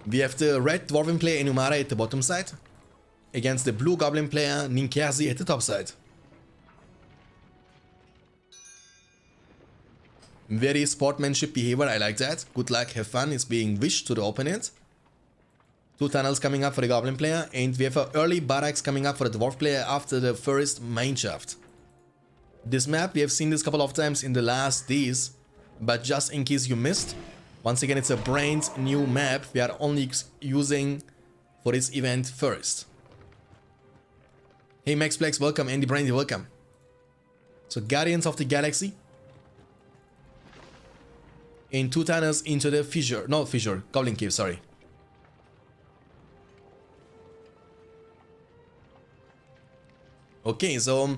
We have the red dwarven player Enumara at the bottom side against the blue goblin player Ninkazy at the top side. Very sportsmanship behavior, I like that. Good luck, have fun is being wished to the opponent. 2 tunnels coming up for the goblin player, and we have an early barracks coming up for the dwarf player after the first mineshaft. This map, we have seen this a couple of times in the last days, but just in case you missed, once again it's a brand new map we are only using for this event first. Hey Maxplex, welcome. Andy Brandy, welcome. So Guardians of the Galaxy. And 2 tunnels into the fissure, no fissure, Goblin Cave, sorry. Okay, so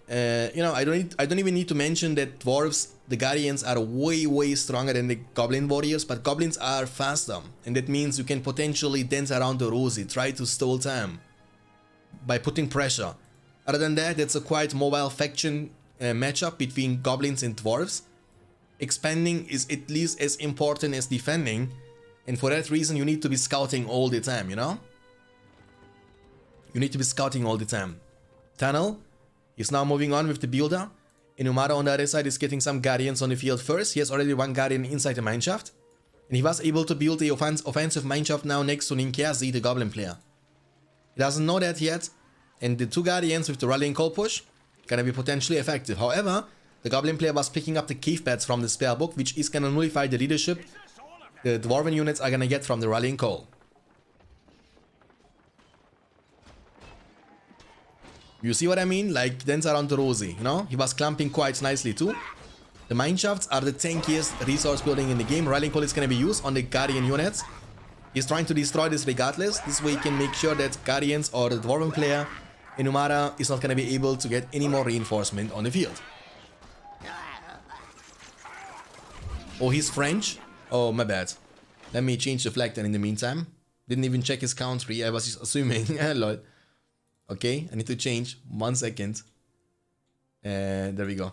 you know, I don't even need to mention that dwarves, the Guardians, are way stronger than the Goblin warriors, but Goblins are faster, and that means you can potentially dance around the rosy, try to stall time by putting pressure. Other than that, it's a quite mobile faction matchup between Goblins and dwarves. Expanding is at least as important as defending, and for that reason you need to be scouting all the time, you know? You need to be scouting all the time. Tunnel is now moving on with the builder. Enumara on the other side is getting some Guardians on the field first. He has already 1 Guardian inside the mineshaft, and he was able to build the offensive mineshaft now next to Ninkazy, the Goblin player. He doesn't know that yet, and the 2 Guardians with the rallying call push gonna be potentially effective. However, the Goblin player was picking up the cave bats from the spell book, which is gonna nullify the leadership the dwarven units are gonna get from the rallying call. You see what I mean? Like, dance around the rosy, you know? He was clumping quite nicely too. The mineshafts are the tankiest resource building in the game. Rallying call is gonna be used on the Guardian units. He's trying to destroy this regardless. This way he can make sure that Guardians or the dwarven player Enumara is not gonna be able to get any more reinforcement on the field. Oh, he's French? Oh, my bad. Let me change the flag then in the meantime. Didn't even check his country, I was just assuming. Lol. Okay, I need to change. 1 second. And there we go.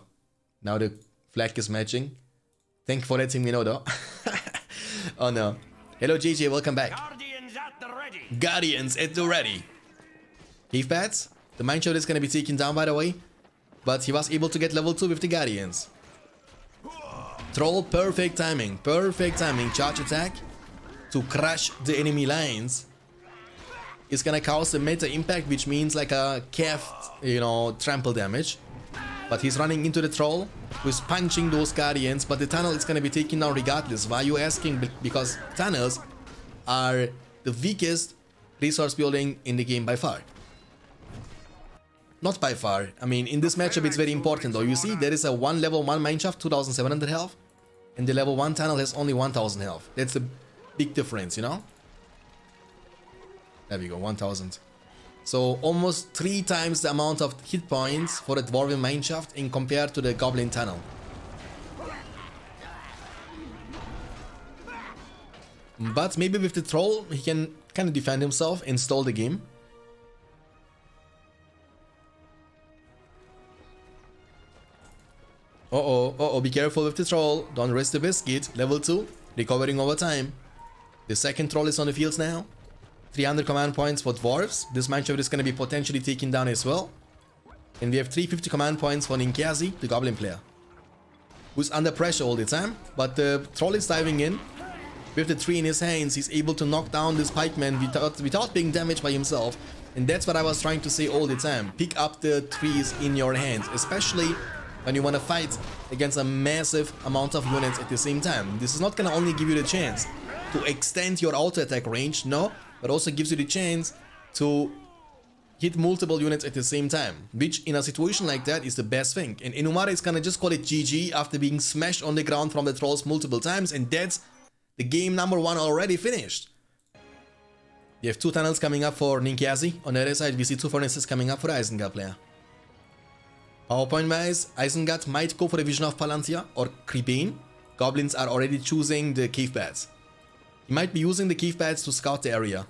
Now the flag is matching. Thank you for letting me know though. Oh no. Hello JJ, welcome back. Guardians at the ready. Guardians at the ready. Cave bats. The mineshaft is gonna be taken down by the way. But he was able to get level 2 with the Guardians. Troll, perfect timing. Perfect timing. Charge attack to crush the enemy lines. It's gonna cause a meta impact, which means like a calf, you know, trample damage. But he's running into the troll, who's punching those Guardians, but the tunnel is gonna be taken down regardless. Why are you asking? Because tunnels are the weakest resource building in the game by far. Not by far. I mean, in this matchup it's very important though. You see, there is a level 1 mineshaft, 2700 health, and the level 1 tunnel has only 1000 health. That's a big difference, you know? There we go, 1000. So almost 3 times the amount of hit points for the dwarven mineshaft in compared to the goblin tunnel. But maybe with the troll he can kind of defend himself and stall the game. Uh-oh, be careful with the troll. Don't risk the biscuit. Level 2, recovering over time. The second troll is on the fields now. 300 command points for dwarves. This mineshaft is going to be potentially taken down as well. And we have 350 command points for Ninkazy, the goblin player, who's under pressure all the time. But the troll is diving in. With the tree in his hands, he's able to knock down this pikeman without being damaged by himself. And that's what I was trying to say all the time. Pick up the trees in your hands, especially when you want to fight against a massive amount of units at the same time. This is not going to only give you the chance to extend your auto attack range, no, but also gives you the chance to hit multiple units at the same time, which in a situation like that is the best thing. And Enumara is going to just call it GG after being smashed on the ground from the trolls multiple times, and that's the game number 1 already finished. You have 2 tunnels coming up for Ninkazy. On the other side, we see 2 furnaces coming up for the Isengard player. PowerPoint wise, Isengard might go for the Vision of Palantir or Creepane. Goblins are already choosing the cave bats. He might be using the cave bats to scout the area.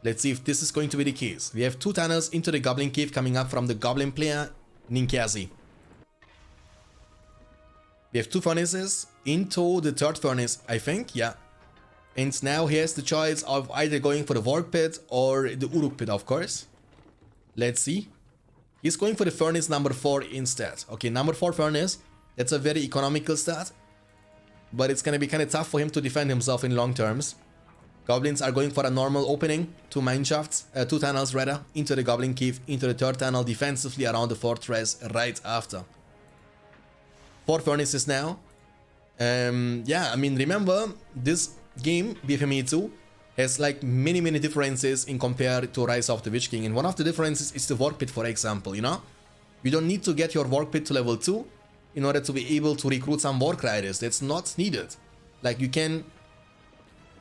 Let's see if this is going to be the case. We have 2 tunnels into the goblin cave coming up from the goblin player Ninkazy. We have 2 furnaces into the 3rd furnace, I think, yeah. And now he has the choice of either going for the Warg Pit or the Uruk Pit, of course. Let's see. He's going for the Furnace number 4 instead. Okay, number 4 Furnace. That's a very economical stat. But it's gonna be kind of tough for him to defend himself in long terms. Goblins are going for a normal opening. 2 mine shafts, 2 tunnels rather, into the Goblin Cave, into the 3rd tunnel, defensively around the fortress right after. 4 Furnaces now. Yeah, I mean, remember, this game, BFME2, has like many differences in compared to Rise of the Witch King. And one of the differences is the Warg Pit, for example, you know? You don't need to get your Warg Pit to level 2 in order to be able to recruit some Warg Riders. That's not needed. Like, you can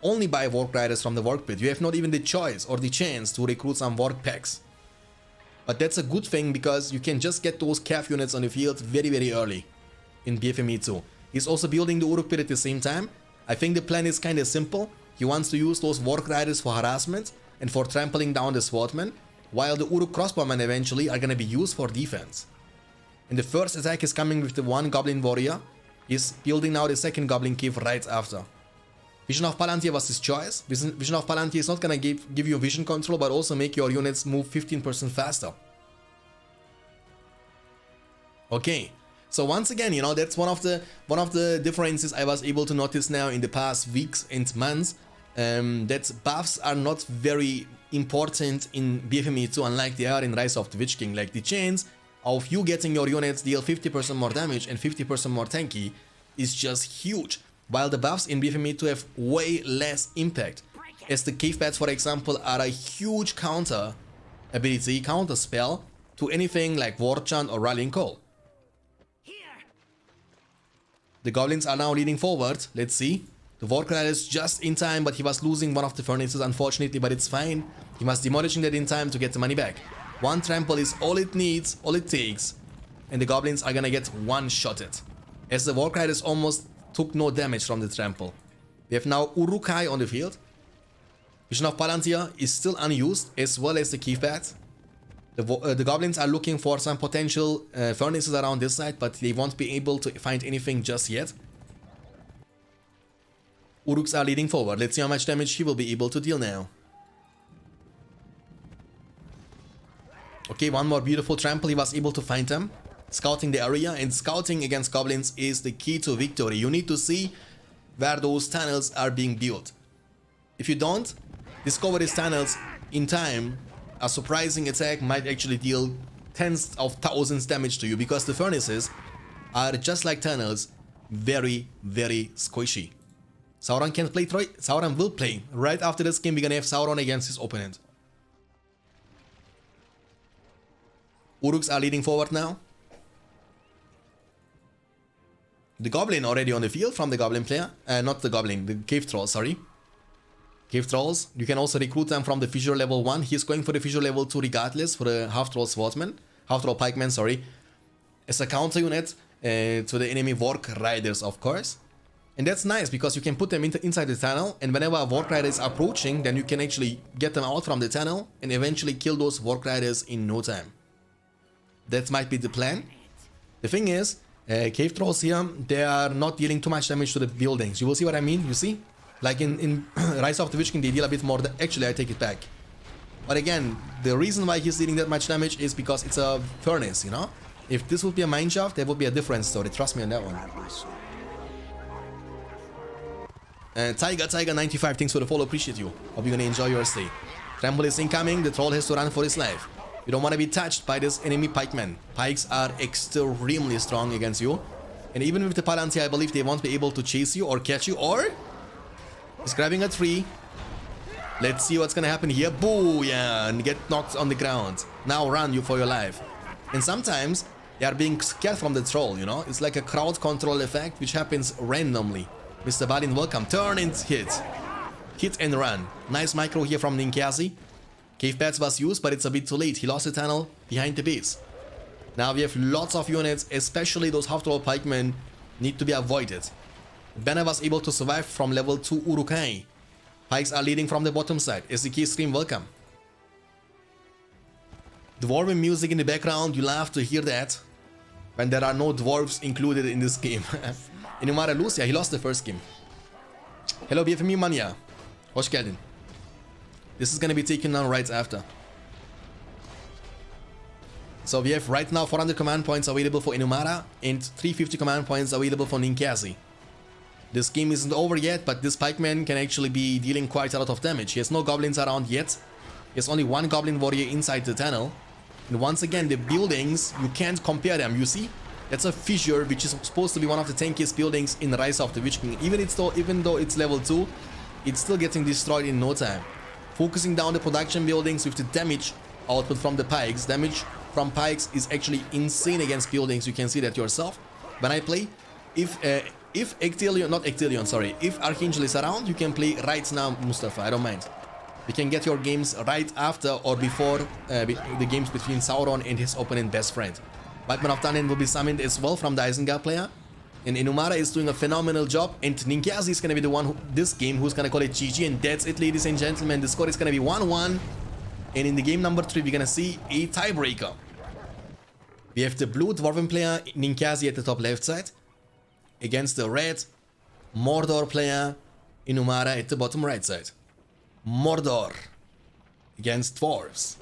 only buy Warg Riders from the Warg Pit. You have not even the choice or the chance to recruit some Warg packs. But that's a good thing because you can just get those calf units on the field very early in BFME2. He's also building the Uruk Pit at the same time. I think the plan is kinda simple. He wants to use those Warg Riders for harassment and for trampling down the Swordmen, while the Uruk Crossbowmen eventually are gonna be used for defense. And the first attack is coming with the 1 Goblin Warrior. He's building now the 2nd Goblin Cave right after. Vision of Palantir was his choice. Vision of Palantir is not gonna give you vision control, but also make your units move 15% faster. Okay, so once again, you know, that's one of the differences I was able to notice now in the past weeks and months. That buffs are not very important in BFME2, unlike they are in Rise of the Witch King. Like the chance of you getting your units deal 50% more damage and 50% more tanky is just huge. While the buffs in BFME2 have way less impact, as the Cave Bats, for example, are a huge counter ability, counter spell to anything like War Chant or Rallying Call. The Goblins are now leading forward. Let's see. The Warg Rider is just in time, but he was losing one of the furnaces, unfortunately, but it's fine. He was demolishing that in time to get the money back. 1 trample is all it needs, all it takes, and the Goblins are gonna get one-shotted, as the Warg Riders almost took no damage from the trample. We have now Urukai on the field. Vision of Palantir is still unused, as well as the Cave Bat. The Goblins are looking for some potential furnaces around this side, but they won't be able to find anything just yet. Uruks are leading forward. Let's see how much damage he will be able to deal now. Okay, one more beautiful trample. He was able to find them. Scouting the area, and scouting against Goblins is the key to victory. You need to see where those tunnels are being built. If you don't discover these tunnels in time, a surprising attack might actually deal tens of thousands damage to you, because the furnaces are, just like tunnels, very squishy. Sauron can play Troy. Sauron will play. Right after this game, we're gonna have Sauron against his opponent. Uruks are leading forward now. The Goblin already on the field from the Goblin player. Not the Goblin, the Cave Troll, sorry. Cave Trolls, you can also recruit them from the Fissure level 1. He's going for the Fissure level 2 regardless, for the Half-Troll Swordsman. Half-Troll Pikeman, sorry. As a counter unit to the enemy Warg Riders, of course. And that's nice, because you can put them inside the tunnel, and whenever a Warg Rider is approaching, then you can actually get them out from the tunnel and eventually kill those Warg Riders in no time. That might be the plan. The thing is, Cave Trolls here, they are not dealing too much damage to the buildings. You will see what I mean, you see? Like in Rise of the Witch King, they deal a bit more. Actually, I take it back. But again, the reason why he's dealing that much damage is because it's a furnace, you know? If this would be a mineshaft, that would be a different story. Trust me on that one. Tiger95, thanks for the follow, appreciate you. Hope you're gonna enjoy your stay. Tremble is incoming, the troll has to run for his life. You don't want to be touched by this enemy pikeman. Pikes are extremely strong against you. And even with the Palantir, I believe they won't be able to chase you or catch you, or... He's grabbing a tree. Let's see what's gonna happen here. Boo! Yeah, and get knocked on the ground. Now run you for your life. And sometimes they are being scared from the troll, you know? It's like a crowd control effect which happens randomly. Mr. Balin, welcome. Turn and hit. Hit and run. Nice micro here from Ninkazy. Cave Bats was used, but it's a bit too late. He lost the tunnel behind the base. Now we have lots of units, especially those half-troll pikemen, need to be avoided. Banner was able to survive from level 2 Urukai. Pikes are leading from the bottom side. SDK stream, welcome. Dwarven music in the background, you love to hear that. When there are no dwarves included in this game. Enumara Lucia, he lost the first game. Hello BFME Mania. Hoş geldin. This is gonna be taken down right after. So we have right now 400 command points available for Enumara and 350 command points available for Ninkazy. This game isn't over yet, but this pikeman can actually be dealing quite a lot of damage. He has no goblins around yet. He has only one goblin warrior inside the tunnel. And once again, the buildings, you can't compare them, you see? That's a fissure which is supposed to be one of the tankiest buildings in Rise of the Witch King. Even though it's level 2, it's still getting destroyed in no time. Focusing down the production buildings with the damage output from the pikes. Damage from pikes is actually insane against buildings, you can see that yourself. When I play, if Archangel is around, you can play right now, Mustafa, I don't mind. You can get your games right after or before the games between Sauron and his opponent best friend. Pikeman of Tannen will be summoned as well from the Isengard player. And Enumara is doing a phenomenal job. And Ninkazy is going to be the one this game who's going to call it GG. And that's it, ladies and gentlemen. The score is going to be 1-1. And in the game number 3, we're going to see a tiebreaker. We have the blue Dwarven player, Ninkazy, at the top left side, against the red Mordor player, Enumara, at the bottom right side. Mordor against dwarves.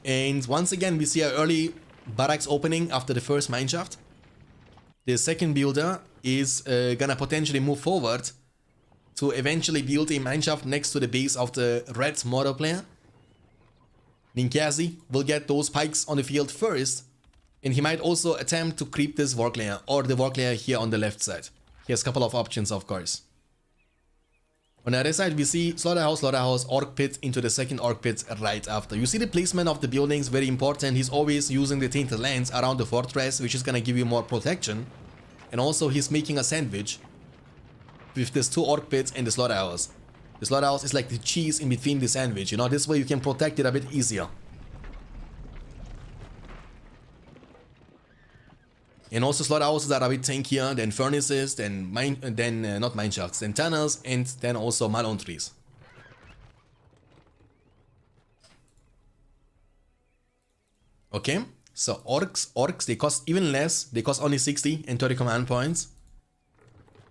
And once again, we see an early barracks opening after the first mineshaft. The second builder is gonna potentially move forward to eventually build a mineshaft next to the base of the red Mordor player. Ninkazy will get those pikes on the field first, and he might also attempt to creep this work layer or the work layer here on the left side. He has a couple of options, of course. On the other side, we see Slaughterhouse, Orc Pit into the second Orc Pit right after. You see the placement of the buildings, very important. He's always using the Tainted Lands around the fortress, which is gonna give you more protection. And also, he's making a sandwich with these two Orc Pits and the Slaughterhouse. The Slaughterhouse is like the cheese in between the sandwich, you know, this way you can protect it a bit easier. And also slaughterhouses are a bit tankier than furnaces, then not mineshafts, then tunnels, and then also malone trees. Okay, so orcs, they cost even less. They cost only 60 and 30 command points.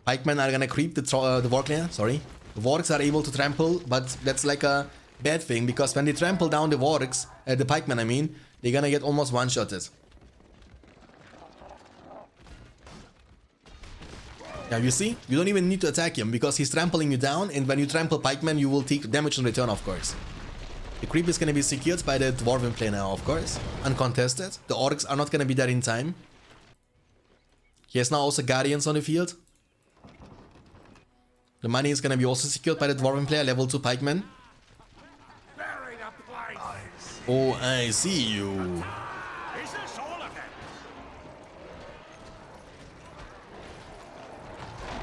Pikemen are gonna creep the work layer, sorry. The wargs are able to trample, but that's like a bad thing, because when they trample down the wargs, the pikemen I mean, they're gonna get almost one-shotted. Now you see, you don't even need to attack him because he's trampling you down, and when you trample pikemen you will take damage in return, of course. The creep is going to be secured by the dwarven player now, of course, uncontested. The orcs are not going to be there in time. He has now also guardians on the field. The money is going to be also secured by the dwarven player, level 2 pikemen. Oh, I see you.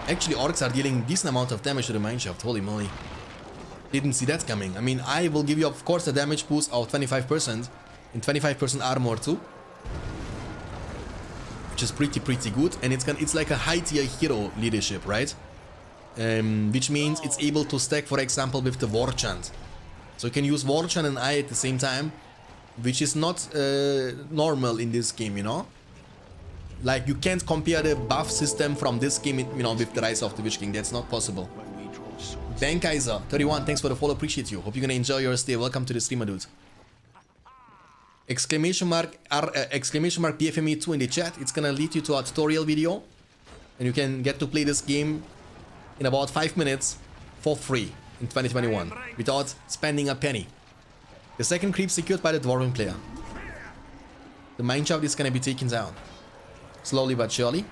Actually, orcs are dealing a decent amount of damage to the mineshaft, holy moly. Didn't see that coming. I mean, I will give you, of course, a damage boost of 25% and 25% armor too. Which is pretty good, and it's like a high tier hero leadership, right? Which means it's able to stack, for example, with the War Chant. So you can use War Chant and Eye at the same time, which is not normal in this game, you know? Like, you can't compare the buff system from this game, you know, with the Rise of the Witch King. That's not possible. Bankaiser, 31, thanks for the follow, appreciate you. Hope you're gonna enjoy your stay. Welcome to the streamer, dude. Exclamation mark BFME2 in the chat. It's gonna lead you to a tutorial video, and you can get to play this game in about 5 minutes for free in 2021 without spending a penny. The second creep secured by the dwarven player. The mineshaft is gonna be taken down. Slowly but surely.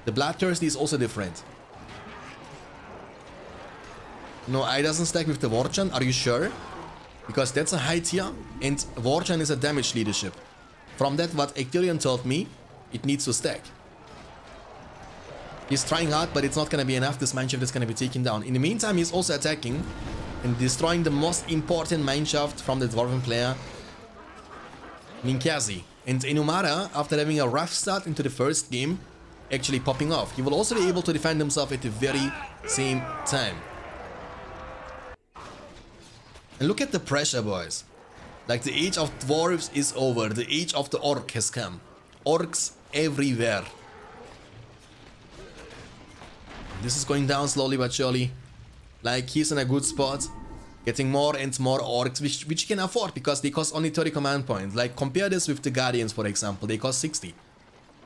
The Bloodthirsty is also different. No, I doesn't stack with the Warchan, are you sure? Because that's a high tier, and Warchan is a damage leadership. From that, what Ectelion told me, it needs to stack. He's trying hard, but it's not gonna be enough. This mineshaft is gonna be taken down. In the meantime, he's also attacking and destroying the most important mineshaft from the dwarven player, Ninkazy. And Enumara, after having a rough start into the first game, actually popping off. He will also be able to defend himself at the very same time. And look at the pressure, boys. Like, the age of dwarves is over. The age of the orc has come. Orcs everywhere. This is going down slowly but surely. Like, he's in a good spot. Getting more and more orcs, which you can afford because they cost only 30 command points. Like, compare this with the Guardians, for example. They cost 60.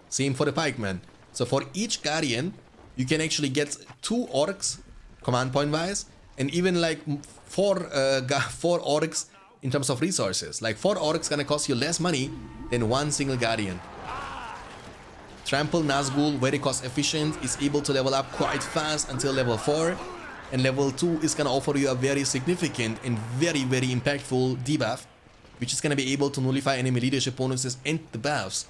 Same for the Pikemen. So for each Guardian, you can actually get 2 orcs, command point wise, and even like 4 orcs in terms of resources. Like 4 orcs gonna cost you less money than 1 single Guardian. Trample Nazgul, very cost efficient, is able to level up quite fast until level 4. And level 2 is gonna offer you a very significant and very impactful debuff, which is gonna be able to nullify enemy leadership bonuses and the buffs.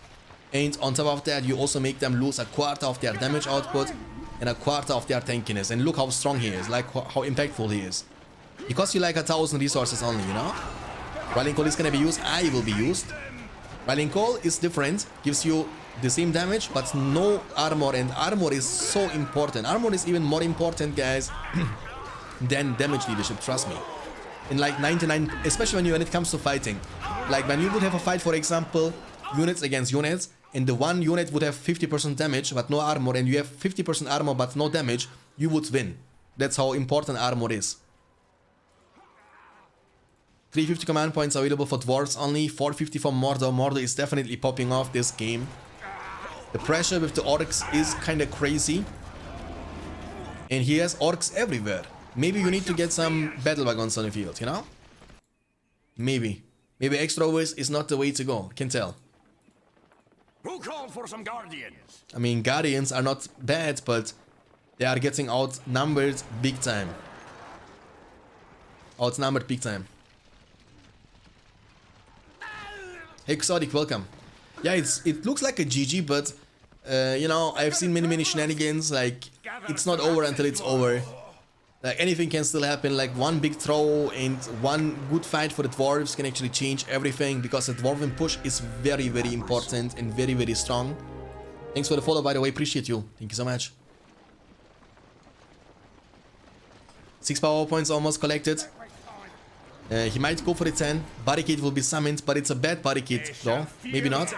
And on top of that, you also make them lose a quarter of their damage output and a quarter of their tankiness. And look how strong he is, like how impactful he is. He costs you like 1,000 resources only, you know? Riling Call is gonna be used, I will be used. Riling Call is different, gives you the same damage, but no armor, and armor is so important. Armor is even more important, guys, than damage leadership, trust me. In like 99, especially when it comes to fighting. Like when you would have a fight, for example, units against units, and the one unit would have 50% damage but no armor, and you have 50% armor but no damage, you would win. That's how important armor is. 350 command points available for dwarves only, 450 for Mordor. Mordor is definitely popping off this game. The pressure with the orcs is kinda crazy. And he has orcs everywhere. Maybe you need to get some battle wagons on the field, you know? Maybe. Maybe extra always is not the way to go, can tell. Who called for some guardians? I mean, guardians are not bad, but they are getting outnumbered big time. Outnumbered big time. Hey Exotic, welcome. Yeah, it looks like a GG, but you know, I've seen many shenanigans. Like, it's not over until it's over. Like, anything can still happen. Like, one big throw and one good fight for the dwarves can actually change everything, because the dwarven push is very important and very strong. Thanks for the follow, by the way, appreciate you. Thank you so much. 6 power points almost collected. He might go for the 10. Barricade will be summoned, but it's a bad barricade though. Maybe not.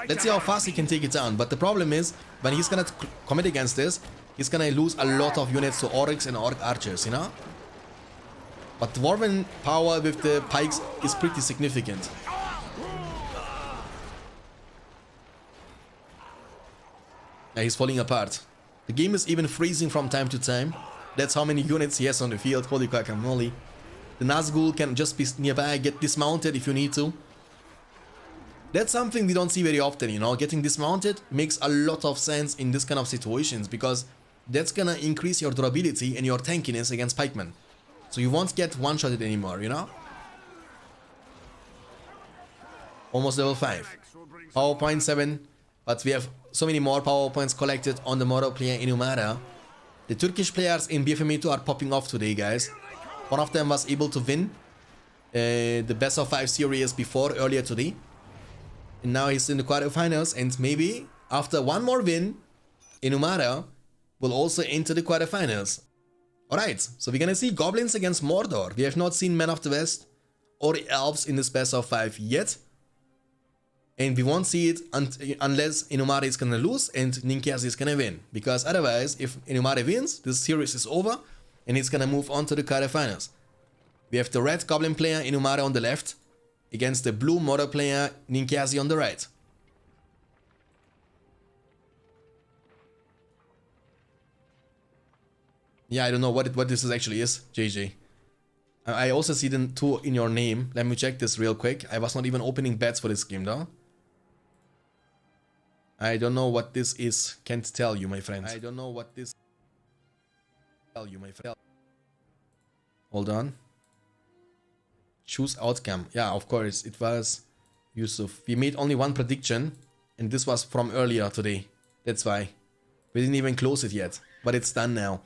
Let's see how fast he can take it down. But the problem is, when he's gonna commit against this, he's gonna lose a lot of units to orcs and orc archers, you know? But dwarven power with the pikes is pretty significant. Yeah, he's falling apart. The game is even freezing from time to time. That's how many units he has on the field. Holy guacamole. The Nazgul can just be nearby, get dismounted if you need to. That's something we don't see very often, you know. Getting dismounted makes a lot of sense in this kind of situations, because that's gonna increase your durability and your tankiness against pikemen. So you won't get one-shotted anymore, you know. Almost level 5. Power point 7, but we have so many more power points collected on the Mordor player Enumara. The Turkish players in BFME2 are popping off today, guys. One of them was able to win the best of 5 series earlier today. And now he's in the quarterfinals, and maybe after one more win, Enumara will also enter the quarterfinals. Alright, so we're gonna see Goblins against Mordor. We have not seen Men of the West or Elves in this best of 5 yet. And we won't see it unless Enumara is gonna lose and Ninkazy is gonna win. Because otherwise, if Enumara wins, this series is over and he's gonna move on to the quarterfinals. We have the red Goblin player Enumara on the left against the blue Mordor player Ninkazy on the right. Yeah, I don't know what this actually is, JJ. I also see the 2 in your name. Let me check this real quick. I was not even opening bets for this game though. I don't know what this is. Can't tell you, my friends. I don't know what this tell you, my friend. Hold on. Choose outcome. Yeah, of course. It was Yusuf. We made only one prediction, and this was from earlier today. That's why. We didn't even close it yet. But it's done now.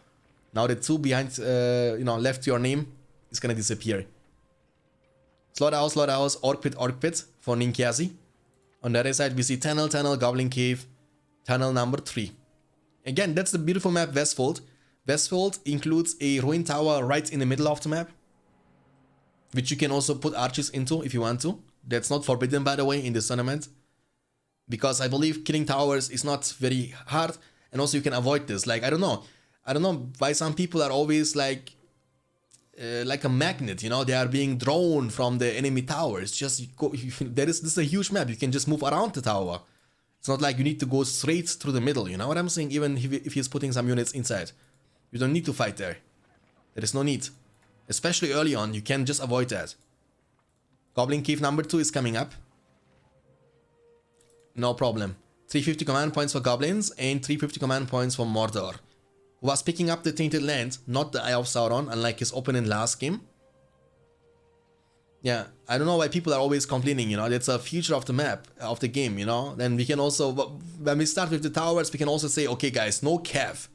Now the 2 behind, left to your name is gonna disappear. Slaughterhouse, Orc Pit for Ninkazy. On the other side, we see Tunnel, Goblin Cave, Tunnel number 3. Again, that's the beautiful map, Westfold. Westfold includes a ruined tower right in the middle of the map, which you can also put archers into if you want to. That's not forbidden, by the way, in this tournament, because I believe killing towers is not very hard, and also you can avoid this. Like, I don't know, I don't know why some people are always like a magnet, you know, they are being drawn from the enemy towers. Just go, this is a huge map, you can just move around the tower. It's not like you need to go straight through the middle, you know what I'm saying? Even if he's putting some units inside, you don't need to fight there. There is no need. Especially early on, you can just avoid that. Goblin Cave number 2 is coming up. No problem. 350 command points for Goblins and 350 command points for Mordor, who was picking up the Tainted Land, not the Eye of Sauron, unlike his opponent last game. Yeah, I don't know why people are always complaining, you know, that's a feature of the map, of the game, you know. Then we can also, when we start with the towers, we can also say, okay guys, no cav,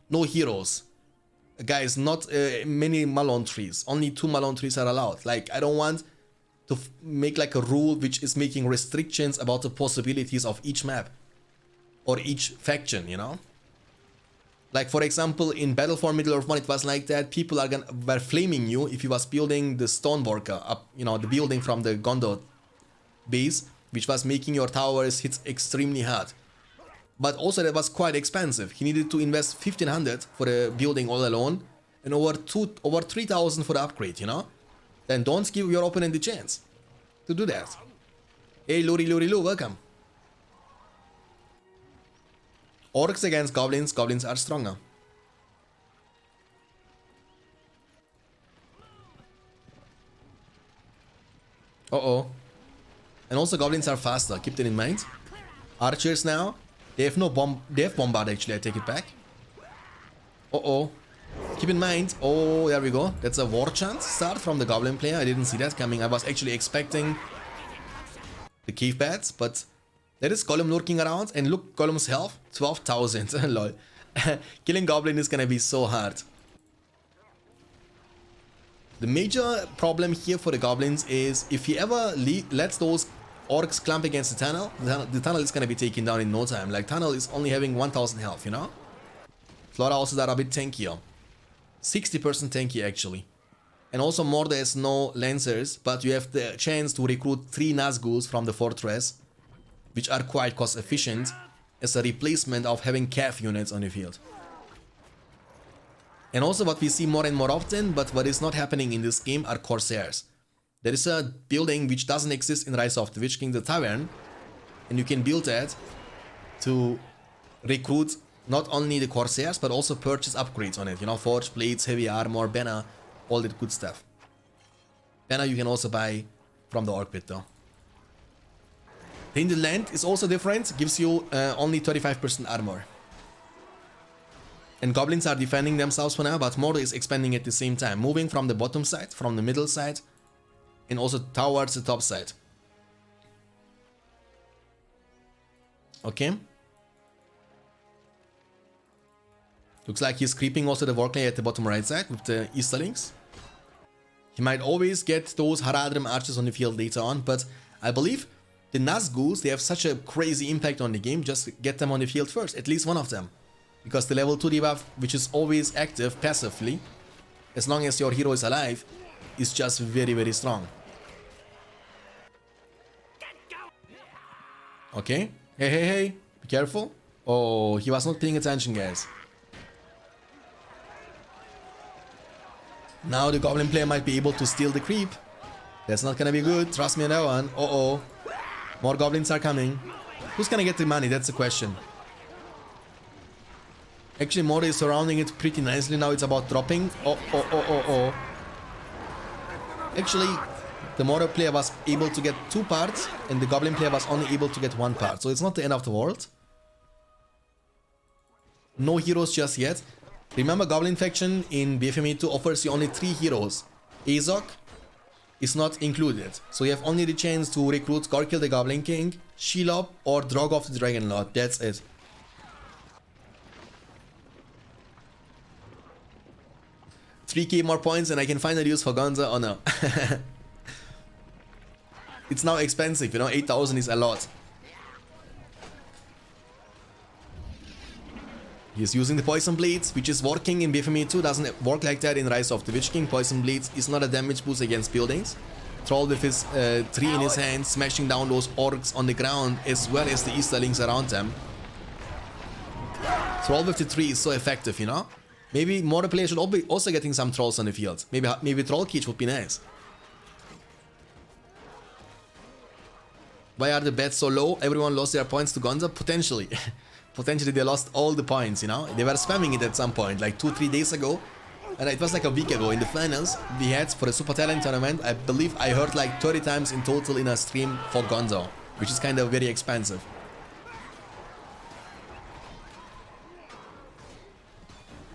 no heroes. Guys, not many Malone trees, only 2 Malone trees are allowed. Like, I don't want to make like a rule which is making restrictions about the possibilities of each map or each faction, you know. Like for example, in Battle for Middle-earth 1 it was like that, people were flaming you if you was building the Stoneworker up, you know, the building from the Gondor base, which was making your towers hit extremely hard. But also that was quite expensive. He needed to invest 1500 for the building all alone and over 3000 for the upgrade, you know. Then don't give your opponent the chance to do that. Hey Luri, welcome. Orcs against goblins, goblins are stronger. Uh-oh. And also goblins are faster, keep that in mind. Archers now, they have no bomb, they have bombard actually, I take it back. Uh-oh. Keep in mind, oh, there we go. That's a war chant start from the goblin player. I didn't see that coming. I was actually expecting the cave bats, but there is Gollum lurking around. And look, Gollum's health, 12,000. Lol. Killing goblin is gonna be so hard. The major problem here for the goblins is if he ever lets those orcs clump against the tunnel is gonna be taken down in no time. Like, tunnel is only having 1000 health, you know? Slaughterhouses are a bit tankier. 60% tanky actually. And also Mordor has no lancers, but you have the chance to recruit 3 Nazguls from the fortress, which are quite cost efficient as a replacement of having cav units on the field. And also what we see more and more often, but what is not happening in this game, are Corsairs. There is a building which doesn't exist in Rise of the Witch King, the Tavern, and you can build that to recruit not only the Corsairs, but also purchase upgrades on it. You know, forge blades, heavy armor, banner, all that good stuff. Banner you can also buy from the Orc Pit though. Tainted Land is also different, gives you only 35% armor. And goblins are defending themselves for now, but Mordor is expanding at the same time, moving from the bottom side, from the middle side, and also towards the top side. Okay. Looks like he's creeping also the Warclay at the bottom right side with the Easterlings. He might always get those Haradrim archers on the field later on, but I believe the Nazguls, they have such a crazy impact on the game, just get them on the field first, at least one of them. Because the level 2 debuff, which is always active passively, as long as your hero is alive, is just very, very strong. Okay, hey, be careful. Oh, he was not paying attention, guys. Now the goblin player might be able to steal the creep. That's not gonna be good, trust me on that one. Uh-oh. More goblins are coming. Who's gonna get the money? That's the question. Actually, Mordor is surrounding it pretty nicely now. It's about dropping. Oh. Actually, the Mordor player was able to get 2 parts, and the goblin player was only able to get 1 part. So it's not the end of the world. No heroes just yet. Remember, Goblin faction in BFME2 offers you only 3 heroes. Azog is not included. So you have only the chance to recruit Gorkil the Goblin King, Shelob, or Drogoth the Dragon Lord. That's it. $3k more points and I can finally use for Gonza. Oh no. It's now expensive, you know, 8,000 is a lot. He's using the Poison Blades, which is working in BFME2, doesn't work like that in Rise of the Witch King. Poison Blades is not a damage boost against buildings. Troll with his tree in his hand, smashing down those orcs on the ground, as well as the Easterlings around them. Troll with the tree is so effective, you know? Maybe Mordor players should be also getting some trolls on the field. Maybe troll cage would be nice. Why are the bets so low? Everyone lost their points to Gonza? Potentially. Potentially they lost all the points, you know? They were spamming it at some point, like 2-3 days ago. And it was like a week ago in the finals. We had for the Super Talent tournament, I believe I heard like 30 times in total in a stream for Gonzo, which is kind of very expensive.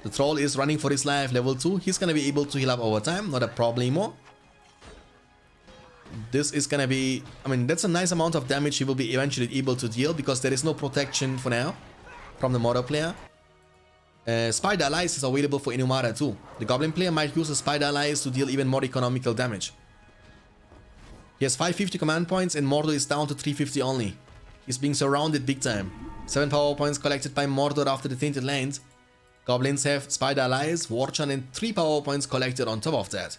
The troll is running for his life, level 2. He's gonna be able to heal up over time, not a problemo. This is gonna be, I mean, that's a nice amount of damage he will be eventually able to deal because there is no protection for now from the Mordor player. Spider Allies is available for Enumara too. The Goblin player might use the Spider Allies to deal even more economical damage. He has 550 command points and Mordor is down to 350 only. He's being surrounded big time. 7 power points collected by Mordor after the Tainted Land. Goblins have Spider Allies, Warchant and 3 power points collected on top of that.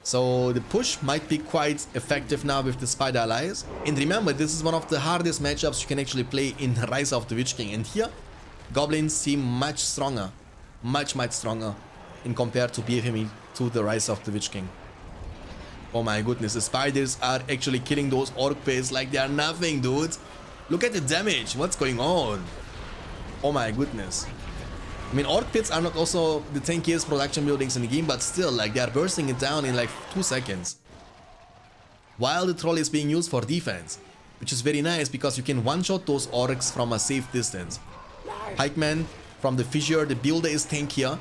So the push might be quite effective now with the Spider Allies. And remember, this is one of the hardest matchups you can actually play in Rise of the Witch King. And here, Goblins seem much stronger. Much stronger in compared to BFME2, the Rise of the Witch King. Oh my goodness, the spiders are actually killing those orc pits like they are nothing, dude. Look at the damage. What's going on? Oh my goodness. I mean, orc pits are not also the tankiest production buildings in the game, but still, like, they are bursting it down in like 2 seconds. While the troll is being used for defense, which is very nice because you can one-shot those orcs from a safe distance. Pikeman from the fissure, the builder is tankier,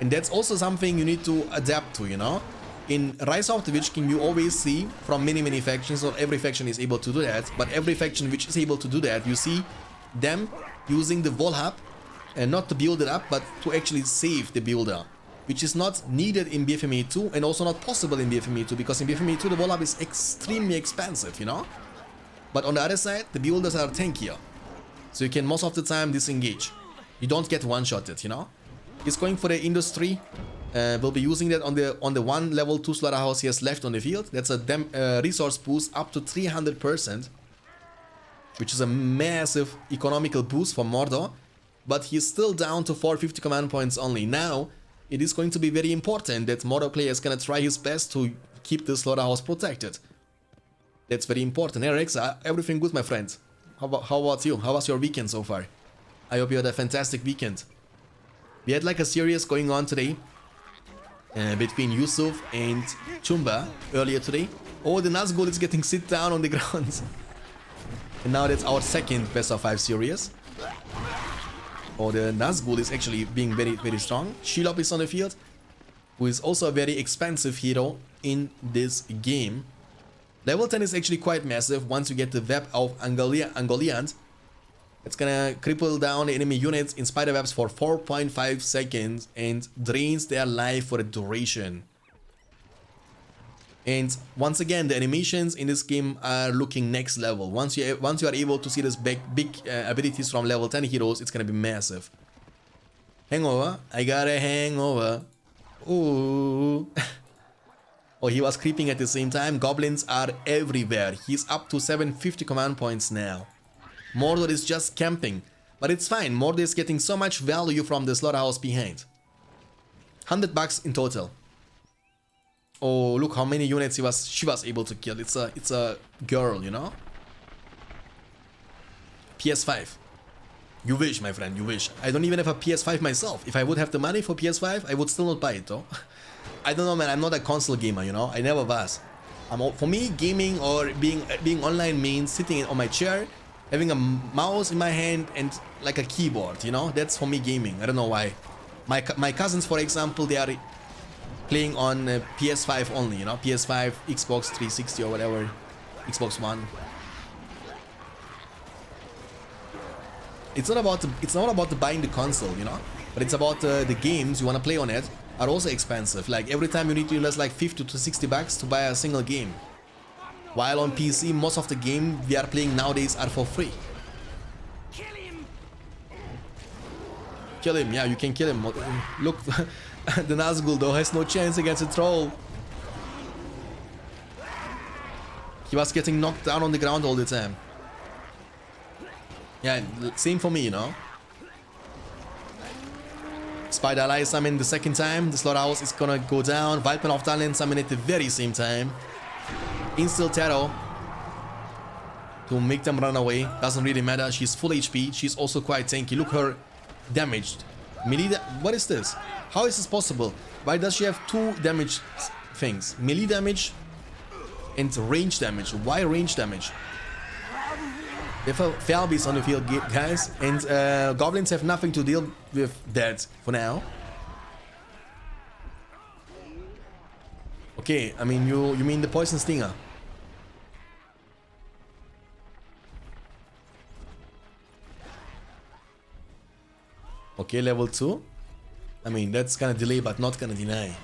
and that's also something you need to adapt to, you know? In Rise of the Witch King, you always see from many factions, not every faction is able to do that, but every faction which is able to do that, you see them using the wall hub, and not to build it up, but to actually save the builder, which is not needed in BFME2 and also not possible in BFME2 because in BFME2 the wall hub is extremely expensive, you know? But on the other side, the builders are tankier, so you can most of the time disengage. You don't get one-shotted, you know? He's going for the industry. We'll be using that on the one level 2 slaughterhouse he has left on the field. That's a resource boost up to 300%, which is a massive economical boost for Mordor. But he's still down to 450 command points only. Now, it is going to be very important that Mordor player is gonna try his best to keep the slaughterhouse protected. That's very important. Hey Rex, everything good, my friend? How about you? How was your weekend so far? I hope you had a fantastic weekend. We had like a series going on today between Yusuf and Chumba earlier today. Oh, the Nazgul is getting sit down on the ground. And now that's our second best of 5 series. Oh, the Nazgul is actually being very strong. Shelob is on the field, who is also a very expensive hero in this game. Level 10 is actually quite massive once you get the Web of Ungoliant. It's gonna cripple down the enemy units in spider webs for 4.5 seconds and drains their life for a duration. And once again, the animations in this game are looking next level. Once you are able to see these big abilities from level 10 heroes, it's gonna be massive. Hangover, I got a hangover. Ooh. Oh, he was creeping at the same time. Goblins are everywhere. He's up to 750 command points now. Mordor is just camping, but it's fine. Mordor is getting so much value from the slaughterhouse behind. $100 in total. Oh, look how many units she was able to kill. It's a girl, you know? PS5. You wish, my friend, you wish. I don't even have a PS5 myself. If I would have the money for PS5, I would still not buy it, though. I don't know, man. I'm not a console gamer, you know? I never was. For me, gaming or being online means sitting on my chair, having a mouse in my hand and like a keyboard, you know? That's for me gaming. I don't know why. My cousins, for example, they are playing on PS5 only, you know, PS5, Xbox 360 or whatever, Xbox One. It's not about buying the console, you know, but it's about the games you want to play on it are also expensive. Like every time you need to invest like 50 to 60 bucks to buy a single game. While on PC, most of the games we are playing nowadays are for free. Kill him! Kill him, yeah, you can kill him. Look. The Nazgul though has no chance against a troll. He was getting knocked down on the ground all the time. Yeah, same for me, you know. Spider Eye summon the second time. The slaughterhouse is gonna go down. Viper of Talent summon at the very same time. Instill Terror to make them run away. Doesn't really matter. She's full HP. She's also quite tanky. Look, her damaged. Melee. What is this? How is this possible? Why does she have two damage things? Melee damage and range damage. Why range damage? They have a Falbies on the field, guys, and Goblins have nothing to deal with that for now. Okay, I mean, you mean the Poison Stinger. Okay, level 2. I mean, that's gonna delay, but not gonna deny.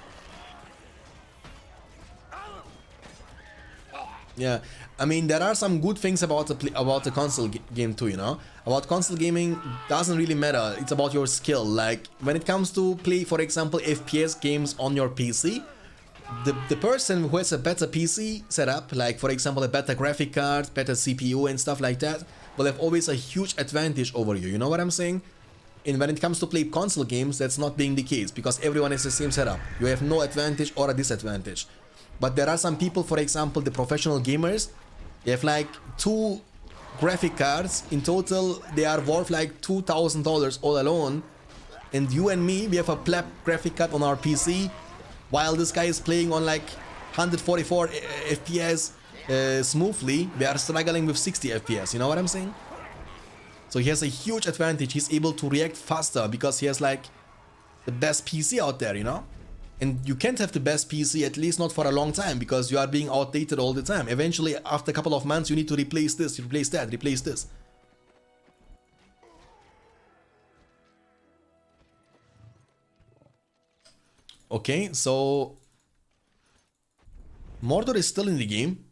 Yeah, I mean, there are some good things about the console game too, you know. About console gaming, doesn't really matter. It's about your skill. Like when it comes to play, for example, FPS games on your PC, the person who has a better PC setup, like for example a better graphic card, better CPU and stuff like that, will have always a huge advantage over you. You know what I'm saying? And when it comes to play console games, that's not being the case because everyone has the same setup. You have no advantage or a disadvantage. But there are some people, for example, the professional gamers, they have like 2 graphic cards. In total, they are worth like $2,000 all alone. And you and me, we have a pleb graphic card on our PC, while this guy is playing on like 144 FPS smoothly. We are struggling with 60 FPS, you know what I'm saying? So he has a huge advantage. He's able to react faster because he has like the best PC out there, you know? And you can't have the best PC, at least not for a long time, because you are being outdated all the time. Eventually, after a couple of months, you need to replace this, replace that, replace this. Okay, so Mordor is still in the game.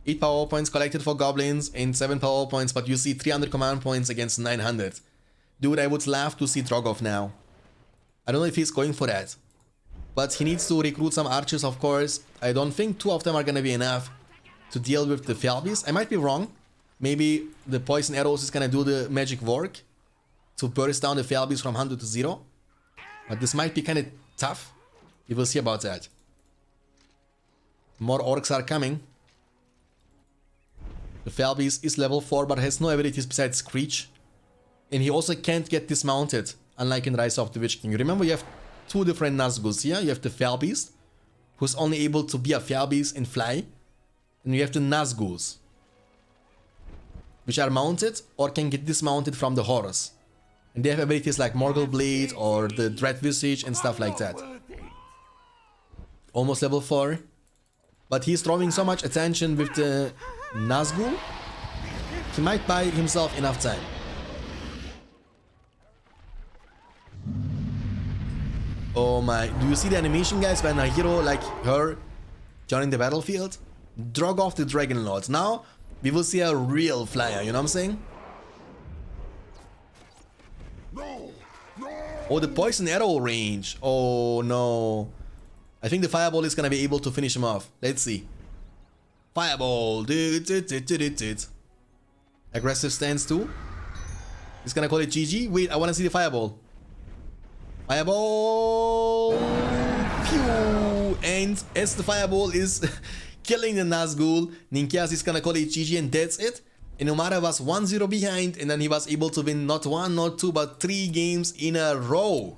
8 power points collected for Goblins and 7 power points, but you see 300 command points against 900. Dude, I would love to see Drogoth now. I don't know if he's going for that. But he needs to recruit some archers, of course. I don't think 2 of them are gonna be enough to deal with the Falbies. I might be wrong. Maybe the poison arrows is gonna do the magic work to burst down the Falbies from 100 to 0. But this might be kind of tough. We will see about that. More orcs are coming. The Falbies is level 4 but has no abilities besides Screech. And he also can't get dismounted, unlike in Rise of the Witch King. You remember you have 2 different Nazgûls here. You have the Falbeast, who's only able to be a Falbeast and fly. And you have the Nazgûls, which are mounted or can get dismounted from the horse. And they have abilities like Morgul Blade or the Dread Visage and stuff like that. Almost level 4. But he's drawing so much attention with the Nazgûl, he might buy himself enough time. Oh my, do you see the animation, guys, when a hero like her joining the battlefield? Drogoth the Dragon Lord. Now we will see a real flyer, you know what I'm saying? Oh, the poison arrow range. Oh no. I think the fireball is gonna be able to finish him off. Let's see. Fireball. Aggressive stance too. He's gonna call it GG. Wait, I wanna see the fireball. Fireball. Pew. And as the fireball is killing the Nazgûl, Ninkazy is gonna call it GG and that's it. Enumara was 1-0 behind and then he was able to win not 1, not 2, but 3 games in a row.